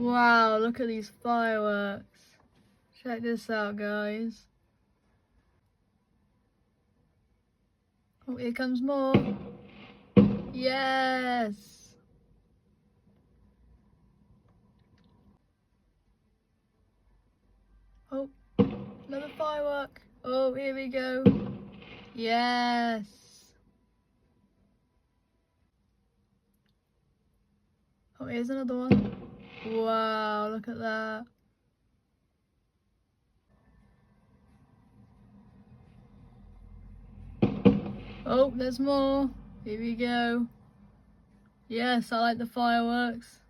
Wow, look at these fireworks. Check this out, guys. Oh, here comes more. Yes! Oh, another firework. Oh, here we go. Yes! Oh, here's another one. Wow, look at that. Oh, there's more. Here we go. Yes, I like the fireworks.